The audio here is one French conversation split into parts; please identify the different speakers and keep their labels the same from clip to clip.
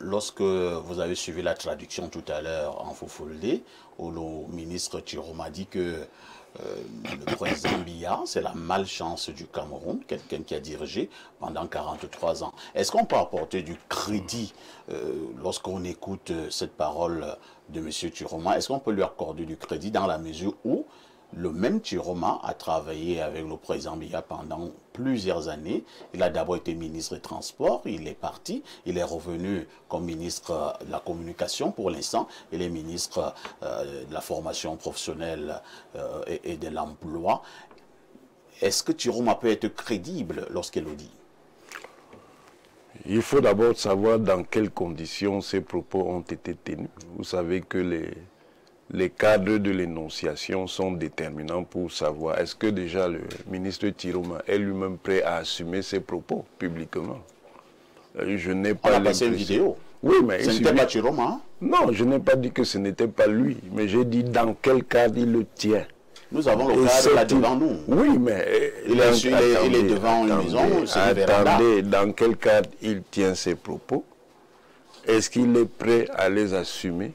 Speaker 1: lorsque vous avez suivi la traduction tout à l'heure en Fofulde, où le ministre Chiroma dit que le président Biya, c'est la malchance du Cameroun, quelqu'un qui a dirigé pendant 43 ans. Est-ce qu'on peut apporter du crédit lorsqu'on écoute cette parole de M. Chiroma? Est-ce qu'on peut lui accorder du crédit dans la mesure où le même Chiroma a travaillé avec le président Biya pendant plusieurs années. Il a d'abord été ministre des Transports, il est parti, il est revenu comme ministre de la Communication pour l'instant, il est ministre de la formation professionnelle et de l'emploi. Est-ce que Chiroma peut être crédible lorsqu'il le dit?
Speaker 2: Il faut d'abord savoir dans quelles conditions ces propos ont été tenus. Vous savez que les cadres de l'énonciation sont déterminants pour savoir est-ce que déjà le ministre Chiroma est lui-même prêt à assumer ses propos publiquement. Je n'ai pas
Speaker 1: passé une vidéo.
Speaker 2: Oui, mais
Speaker 1: ce n'était pas Chiroma, hein?
Speaker 2: Non, je n'ai pas dit que ce n'était pas lui, mais j'ai dit dans quel cadre il le tient.
Speaker 1: Nous avons le cadre là devant nous.
Speaker 2: Oui, mais
Speaker 1: il est devant une maison, c'est une véranda.
Speaker 2: Attendez, dans quel cadre il tient ses propos? Est-ce qu'il est prêt à les assumer?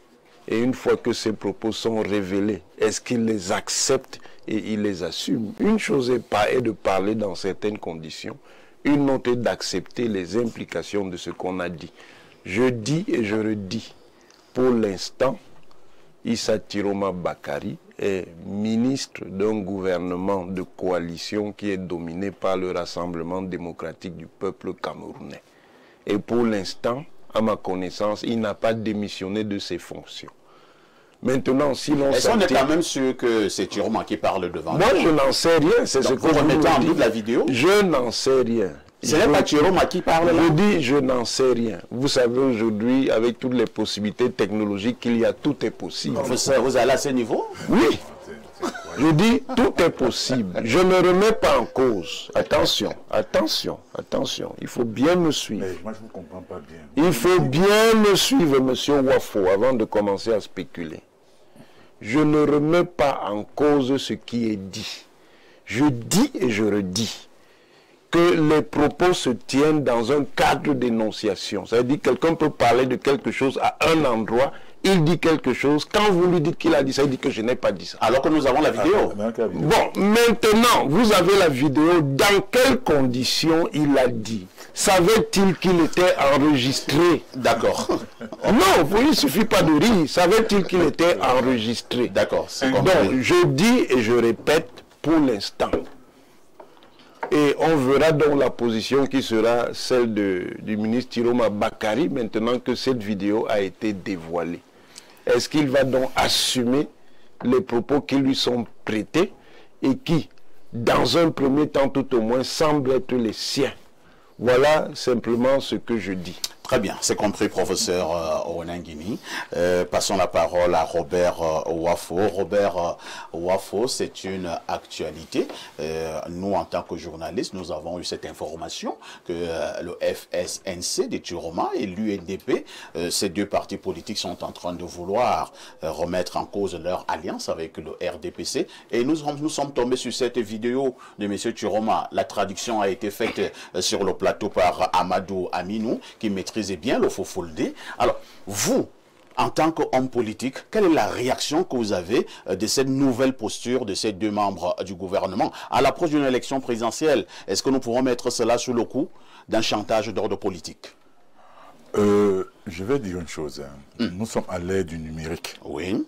Speaker 2: Et une fois que ces propos sont révélés, est-ce qu'il les accepte et il les assume? Une chose est de parler dans certaines conditions, une autre est d'accepter les implications de ce qu'on a dit. Je dis et je redis, pour l'instant, Issa Chiroma Bakary est ministre d'un gouvernement de coalition qui est dominé par le Rassemblement démocratique du peuple camerounais. Et pour l'instant, à ma connaissance, il n'a pas démissionné de ses fonctions. Maintenant, si l'on
Speaker 1: est-ce qu'on est quand même sûr que c'est Chiroma qui parle devant nous?
Speaker 2: Moi, je n'en sais rien. C'est ce que
Speaker 1: vous remettez en doute la vidéo?
Speaker 2: Je n'en sais rien.
Speaker 1: Ce n'est pas Chiroma qui parle là?
Speaker 2: Je dis, je n'en sais rien. Vous savez, aujourd'hui, avec toutes les possibilités technologiques qu'il y a, tout est possible.
Speaker 1: Vous allez à ce niveau?
Speaker 2: Oui. Je dis, tout est possible. Je ne remets pas en cause. Attention, attention, attention. Il faut bien me suivre.
Speaker 3: Mais moi, je ne comprends pas bien.
Speaker 2: Il faut bien me suivre, monsieur Wafo, avant de commencer à spéculer. Je ne remets pas en cause ce qui est dit. Je dis et je redis que les propos se tiennent dans un cadre d'énonciation. Ça veut dire que quelqu'un peut parler de quelque chose à un endroit, il dit quelque chose, quand vous lui dites qu'il a dit ça, il dit que je n'ai pas dit ça.
Speaker 1: Alors que nous avons la vidéo.
Speaker 2: Bon, maintenant, vous avez la vidéo, dans quelles conditions il a dit? Savait-il qu'il était enregistré?
Speaker 1: D'accord.
Speaker 2: Non, il ne suffit pas de rire. Savait-il qu'il était enregistré?
Speaker 1: D'accord.
Speaker 2: Donc, je dis et je répète pour l'instant. Et on verra donc la position qui sera celle du ministre Chiroma Bakary maintenant que cette vidéo a été dévoilée. Est-ce qu'il va donc assumer les propos qui lui sont prêtés et qui, dans un premier temps tout au moins, semblent être les siens? Voilà simplement ce que je dis.
Speaker 1: Très bien, c'est compris, professeur Onangini. Passons la parole à Robert Wafo. Robert Wafo, c'est une actualité. Nous, en tant que journalistes, nous avons eu cette information que le FSNC de Chiroma et l'UNDP, ces deux partis politiques sont en train de vouloir remettre en cause leur alliance avec le RDPC. Et nous sommes tombés sur cette vidéo de M. Chiroma. La traduction a été faite sur le plateau par Amadou Aminou, qui maîtrise bien le Fofulde. Alors, vous, en tant qu'homme politique, quelle est la réaction que vous avez de cette nouvelle posture de ces deux membres du gouvernement à l'approche d'une élection présidentielle? Est-ce que nous pourrons mettre cela sous le coup d'un chantage d'ordre politique?
Speaker 3: Je vais dire une chose. Nous sommes à l'ère du numérique.
Speaker 1: Oui.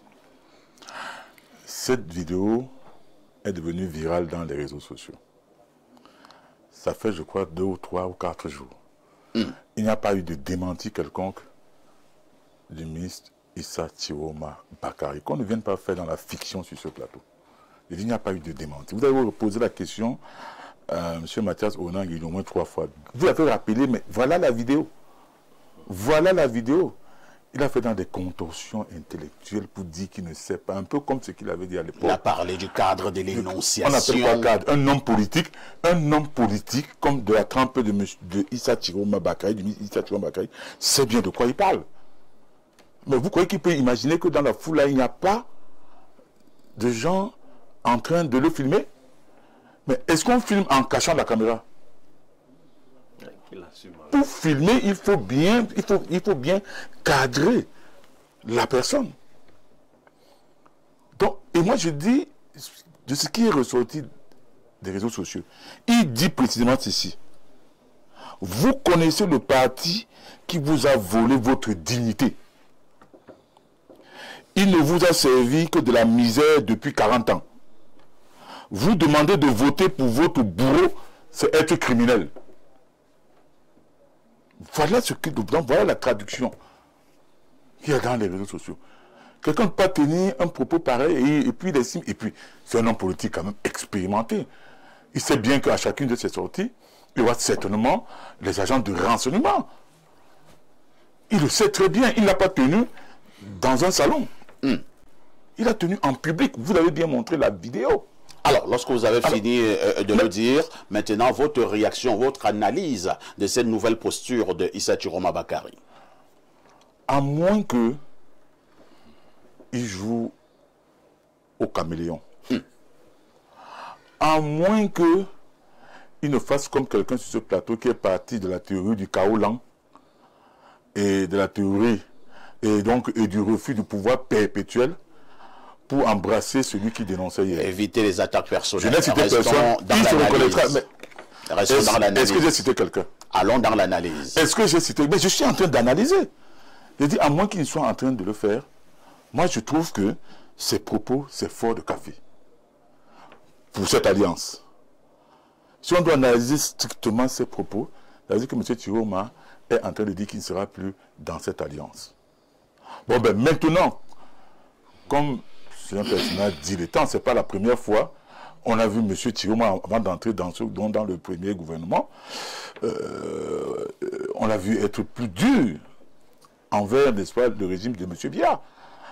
Speaker 3: Cette vidéo est devenue virale dans les réseaux sociaux. Ça fait, je crois, 2 ou 3 ou 4 jours. Il n'y a pas eu de démenti quelconque du ministre Issa Chiroma Bakary, qu'on ne vienne pas faire dans la fiction sur ce plateau. Il n'y a pas eu de démenti. Vous avez posé la question à M. Mathias Onangini au moins 3 fois. Vous l'avez rappelé, mais voilà la vidéo. Voilà la vidéo. Il a fait dans des contorsions intellectuelles pour dire qu'il ne sait pas, un peu comme ce qu'il avait dit à l'époque.
Speaker 1: Il a parlé du cadre de l'énonciation.
Speaker 3: On appelle quoi cadre? Un homme politique comme de la trempe de Issa Chiroma Bakary, du ministre Issa Chiroma Bakary, sait bien de quoi il parle. Mais vous croyez qu'il peut imaginer que dans la foule, là, il n'y a pas de gens en train de le filmer? Mais est-ce qu'on filme en cachant la caméra? Pour filmer, il faut bien cadrer la personne. Donc, et moi je dis, de ce qui est ressorti des réseaux sociaux, il dit précisément ceci. Vous connaissez le parti qui vous a volé votre dignité. Il ne vous a servi que de la misère depuis 40 ans. Vous demandez de voter pour votre bourreau, c'est être criminel. Voilà voilà la traduction qu'il y a dans les réseaux sociaux. Quelqu'un ne peut pas tenir un propos pareil et puis il estime, et puis c'est un homme politique quand même expérimenté. Il sait bien qu'à chacune de ses sorties, il y aura certainement les agents de renseignement. Il le sait très bien, il n'a pas tenu dans un salon. Il a tenu en public, vous avez bien montré la vidéo.
Speaker 1: Alors, lorsque vous avez fini de le dire, maintenant, votre réaction, votre analyse de cette nouvelle posture de Issa Chiroma Bakary.
Speaker 3: À moins que il joue au caméléon. À moins que il ne fasse comme quelqu'un sur ce plateau qui est parti de la théorie du chaos lent et de la théorie et du refus du pouvoir perpétuel pour embrasser celui qui dénonçait hier.
Speaker 1: Éviter les attaques personnelles.
Speaker 3: Je n'ai cité personne, il se reconnaîtra. Est-ce que j'ai cité quelqu'un?
Speaker 1: Allons dans l'analyse.
Speaker 3: Est-ce que j'ai cité? Mais je suis en train d'analyser. Je dis, à moins qu'il soit en train de le faire, moi je trouve que ces propos, c'est fort de café. Pour cette alliance. Si on doit analyser strictement ces propos, ça veut dire que M. Chiroma est en train de dire qu'il ne sera plus dans cette alliance. Bon ben maintenant, comme c'est un personnage dilettant, ce n'est pas la première fois. On a vu M. Chiroma avant d'entrer dans le premier gouvernement. On l'a vu être plus dur envers, n'est-ce pas, le régime de M. Biya.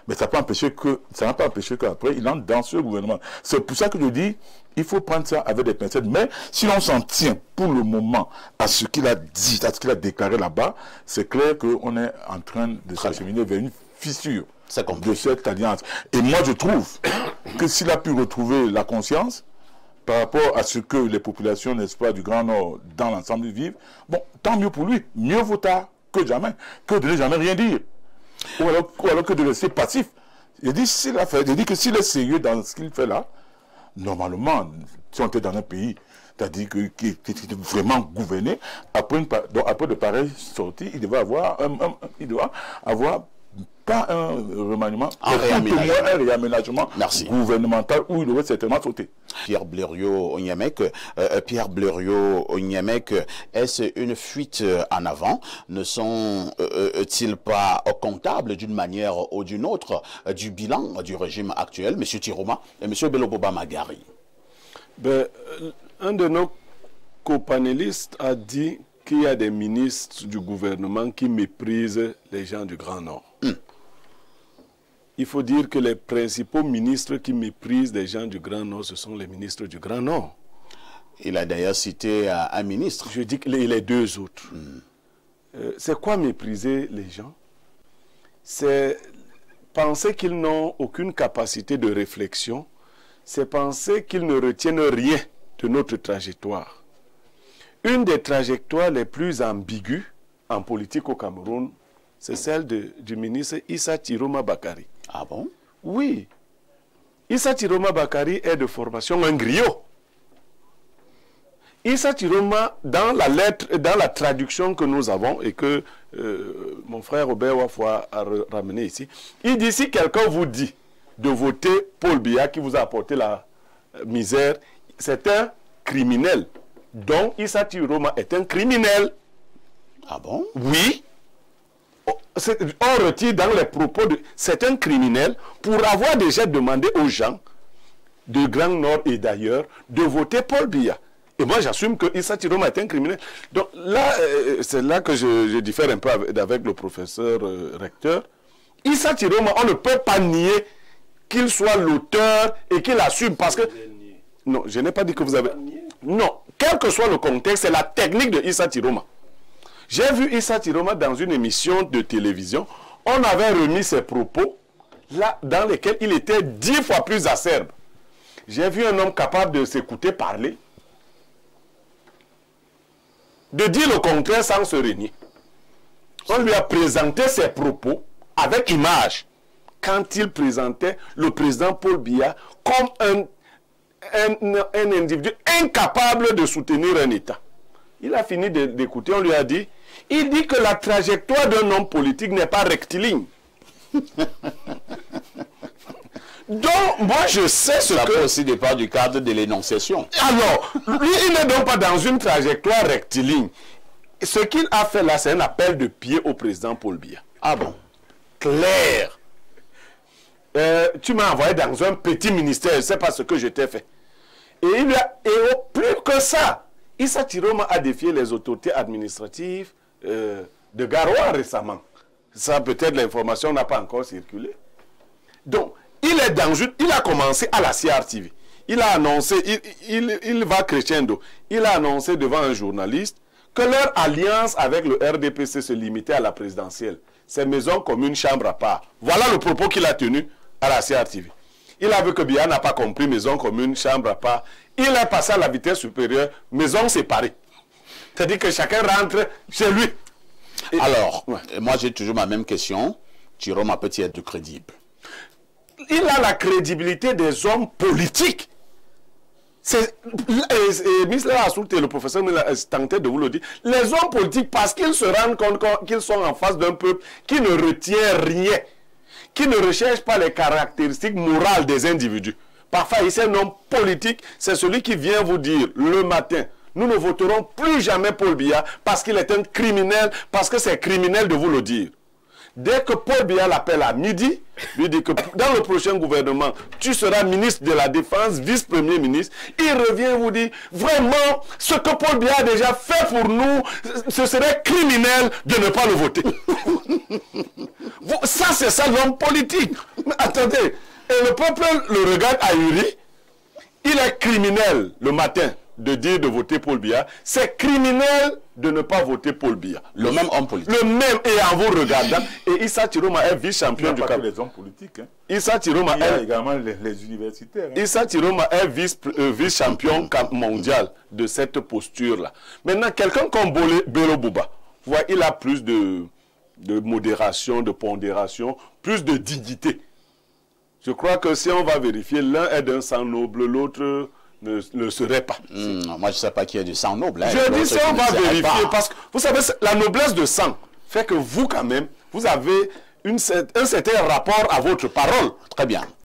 Speaker 3: Mais ça n'a pas empêché qu'après, il entre dans ce gouvernement. C'est pour ça que je dis, il faut prendre ça avec des pincettes. Mais si l'on s'en tient pour le moment à ce qu'il a dit, à ce qu'il a déclaré là-bas, c'est clair qu'on est en train de s'acheminer vers une fissure de cette alliance. Et moi, je trouve que s'il a pu retrouver la conscience par rapport à ce que les populations, n'est-ce pas, du Grand Nord, dans l'ensemble vivent, bon, tant mieux pour lui. Mieux vaut tard que jamais, que de ne jamais rien dire. Ou alors que de rester passif. Il dit que s'il est sérieux dans ce qu'il fait là, normalement, si on était dans un pays, c'est-à-dire qui est vraiment gouverné, après de pareilles sorties, il doit avoir pas un remaniement, un réaménagement gouvernemental où il aurait certainement sauté.
Speaker 1: Pierre Blériot-Onyemec, est-ce une fuite en avant? Ne sont-ils pas comptables d'une manière ou d'une autre du bilan du régime actuel, M. Chiroma et M. Beloboba Magari?
Speaker 2: Ben, un de nos copanélistes a dit qu'il y a des ministres du gouvernement qui méprisent les gens du Grand Nord. Il faut dire que les principaux ministres qui méprisent les gens du Grand Nord, ce sont les ministres du Grand Nord.
Speaker 1: Il a d'ailleurs cité un ministre.
Speaker 2: Je dis que les deux autres. C'est quoi mépriser les gens? C'est penser qu'ils n'ont aucune capacité de réflexion. C'est penser qu'ils ne retiennent rien de notre trajectoire. Une des trajectoires les plus ambiguës en politique au Cameroun, c'est celle du ministre Issa Chiroma Bakary.
Speaker 1: Ah bon?
Speaker 2: Oui. Issa Chiroma Bakary est de formation un griot. Issa Chiroma, dans la traduction que nous avons et que mon frère Robert Wafoua a ramené ici, il dit si quelqu'un vous dit de voter Paul Biya qui vous a apporté la misère, c'est un criminel. Donc Issa Chiroma est un criminel.
Speaker 1: Ah bon?
Speaker 2: Oui. On retire dans les propos de... C'est un criminel pour avoir déjà demandé aux gens de Grand Nord et d'ailleurs de voter Paul Biya. Et moi, j'assume que Issa Chiroma est un criminel. Donc là, c'est là que je diffère un peu avec le professeur recteur. Issa Chiroma, on ne peut pas nier qu'il soit l'auteur et qu'il assume parce que... Non, je n'ai pas dit que vous avez... Non, quel que soit le contexte, c'est la technique de Issa Chiroma. J'ai vu Issa Chiroma dans une émission de télévision. On avait remis ses propos là, dans lesquels il était 10 fois plus acerbe. J'ai vu un homme capable de s'écouter parler.
Speaker 4: de dire le contraire sans se renier. On lui a présenté ses propos avec image quand il présentait le président Paul Biya comme un individu incapable de soutenir un État. Il a fini d'écouter, on lui a dit, il dit que la trajectoire d'un homme politique n'est pas rectiligne. Donc, moi, je sais ce
Speaker 1: Ça
Speaker 4: que...
Speaker 1: peut aussi dépendre du cadre de l'énonciation.
Speaker 4: Alors, lui, il n'est donc pas dans une trajectoire rectiligne. Ce qu'il a fait là, c'est un appel de pied au président Paul Biya.
Speaker 1: Ah bon?
Speaker 4: Clair. Tu m'as envoyé dans un petit ministère, je ne sais pas ce que je t'ai fait. Et plus que ça, Issa Chiroma a défié les autorités administratives de Garoua récemment. Ça, peut-être l'information n'a pas encore circulé. Donc, il a commencé à la CRTV. Il a annoncé, il va crescendo. Il a annoncé devant un journaliste que leur alliance avec le RDPC se limitait à la présidentielle. C'est maison commune, chambre à part. Voilà le propos qu'il a tenu à la CRTV. Il a vu que Biya n'a pas compris maison commune, chambre à part. Il est passé à la vitesse supérieure, maison séparée. C'est-à-dire que chacun rentre chez lui.
Speaker 1: Alors, moi j'ai toujours ma même question. Chiroma peut-il être crédible?
Speaker 4: Il a la crédibilité des hommes politiques. Misla Assoult et le professeur tentait de vous le dire. Les hommes politiques, parce qu'ils se rendent compte qu'ils sont en face d'un peuple qui ne retient rien, qui ne recherche pas les caractéristiques morales des individus. Parfois, ici, un homme politique, c'est celui qui vient vous dire le matin, nous ne voterons plus jamais Paul Biya parce qu'il est un criminel, parce que c'est criminel de vous le dire. Dès que Paul Biya l'appelle à midi, lui dit que dans le prochain gouvernement, tu seras ministre de la Défense, vice-premier ministre. Il revient vous dire, vraiment, ce que Paul Biya a déjà fait pour nous, ce serait criminel de ne pas le voter. Ça, c'est ça l'homme politique. Mais attendez, et le peuple le regarde ahuri. Il est criminel le matin de dire de voter Paul Biya. C'est criminel de ne pas voter Paul Biya.
Speaker 1: Le même homme politique.
Speaker 4: Le même, et en vous regardant. Et Issa Chiroma est vice-champion du Cap.
Speaker 3: Les hommes politiques. Hein.
Speaker 4: Issa Chiroma
Speaker 3: Il y a également les universitaires. Hein.
Speaker 4: Issa Chiroma est vice-champion mondial de cette posture-là. Maintenant, quelqu'un comme Bello Bouba, il a plus de modération, de pondération, plus de dignité. Je crois que si on va vérifier, l'un est d'un sang noble, l'autre ne serait pas.
Speaker 1: Moi, je ne sais pas qui est du sang noble. Hein,
Speaker 4: je dis si on va vérifier, parce que vous savez, la noblesse de sang fait que vous, quand même, vous avez un certain rapport à votre parole.
Speaker 1: Très bien.